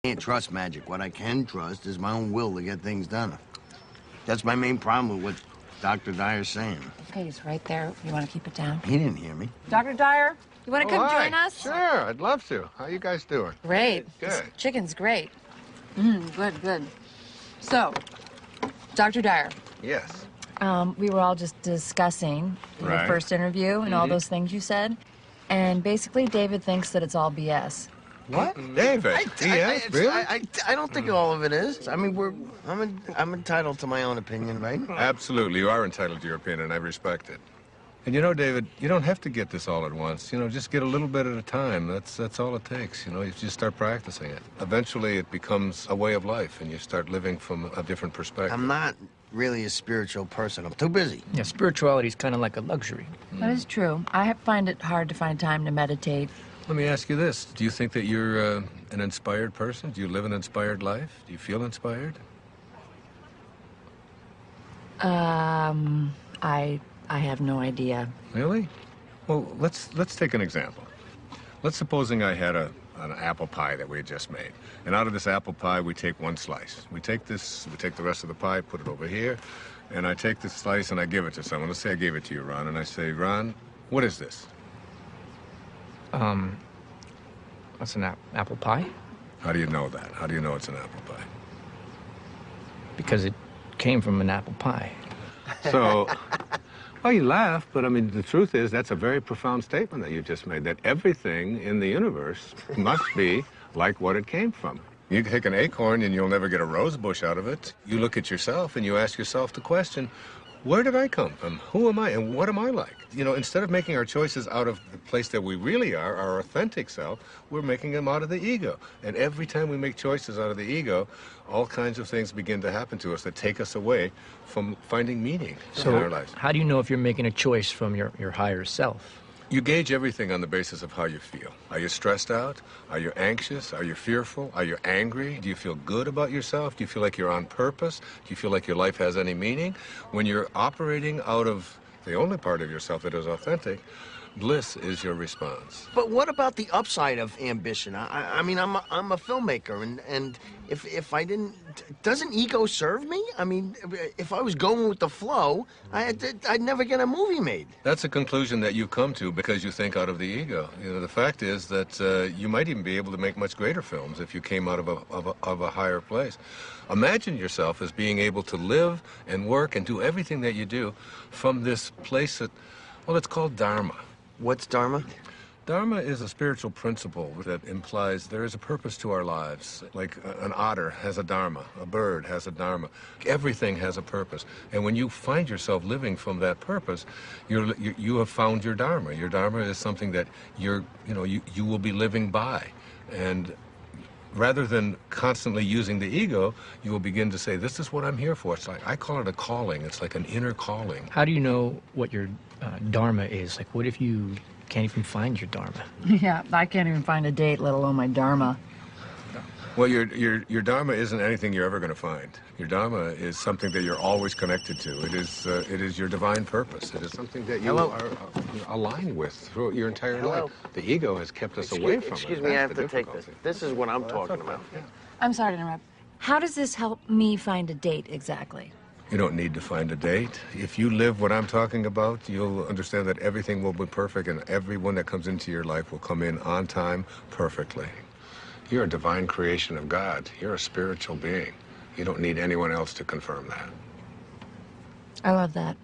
Can't trust magic. What I can trust is my own will to get things done. That's my main problem with what Dr. Dyer's saying. Okay, he's right there. You want to keep it down? He didn't hear me. Dr. Dyer, you want to come hi. join us? Sure, I'd love to. How you guys doing? Great. Good. This chicken's great. Good. So, Dr. Dyer. Yes. We were all just discussing your Right. first interview and all those things you said. And basically, David thinks that it's all BS. What? David? Yes, really? I don't think all of it is. I mean, I'm entitled to my own opinion, right? Absolutely. You are entitled to your opinion, and I respect it. And you know, David, you don't have to get this all at once. You know, just get a little bit at a time. That's all it takes. You know, you just start practicing it. Eventually, it becomes a way of life, and you start living from a different perspective. I'm not really a spiritual person. I'm too busy. Yeah, spirituality is kind of like a luxury. That is true. I find it hard to find time to meditate. Let me ask you this. Do you think that you're an inspired person? Do you live an inspired life? Do you feel inspired? I have no idea. Really? Well, let's take an example. Let's supposing I had an apple pie that we had just made. And out of this apple pie, we take one slice. We take the rest of the pie, put it over here, and I take this slice and I give it to someone. Let's say I gave it to you, Ron, and I say, Ron, what is this? That's an apple pie? How do you know that? How do you know it's an apple pie? Because it came from an apple pie. So, well, you laugh, but I mean, the truth is that's a very profound statement that you just made, that everything in the universe must be like what it came from. You take an acorn and you'll never get a rose bush out of it. You look at yourself and you ask yourself the question, where did I come from? Who am I and what am I like? You know, instead of making our choices out of the place that we really are, our authentic self, we're making them out of the ego. And every time we make choices out of the ego, all kinds of things begin to happen to us that take us away from finding meaning in our lives. How do you know if you're making a choice from your higher self? You gauge everything on the basis of how you feel. Are you stressed out? Are you anxious? Are you fearful? Are you angry? Do you feel good about yourself? Do you feel like you're on purpose? Do you feel like your life has any meaning? When you're operating out of the only part of yourself that is authentic, bliss is your response. But what about the upside of ambition? I mean, I'm a filmmaker, and if I didn't, doesn't ego serve me? I mean, if I was going with the flow, I'd never get a movie made. That's a conclusion that you come to because you think out of the ego. You know, the fact is that you might even be able to make much greater films if you came out of a higher place. Imagine yourself as being able to live and work and do everything that you do from this place that, well, it's called Dharma. What's Dharma? Dharma is a spiritual principle that implies there is a purpose to our lives. Like an otter has a dharma, a bird has a dharma. Everything has a purpose. And when you find yourself living from that purpose, you have found your dharma. Your dharma is something that you will be living by. And rather than constantly using the ego, you will begin to say, this is what I'm here for. It's like, I call it a calling. It's like an inner calling. How do you know what your dharma is? Like, what if you can't even find your dharma? Yeah, I can't even find a date, let alone my dharma. Well, your dharma isn't anything you're ever going to find. Your dharma is something that you're always connected to. It is your divine purpose. It is something that you are aligned with throughout your entire life. The ego has kept us away from it. Excuse me, I have to take this. This is what I'm talking about. Yeah. I'm sorry to interrupt. How does this help me find a date exactly? You don't need to find a date. If you live what I'm talking about, you'll understand that everything will be perfect and everyone that comes into your life will come in on time perfectly. You're a divine creation of God. You're a spiritual being. You don't need anyone else to confirm that. I love that.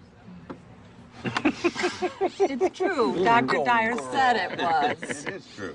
It's true. Dr. Dyer said it was. It is true.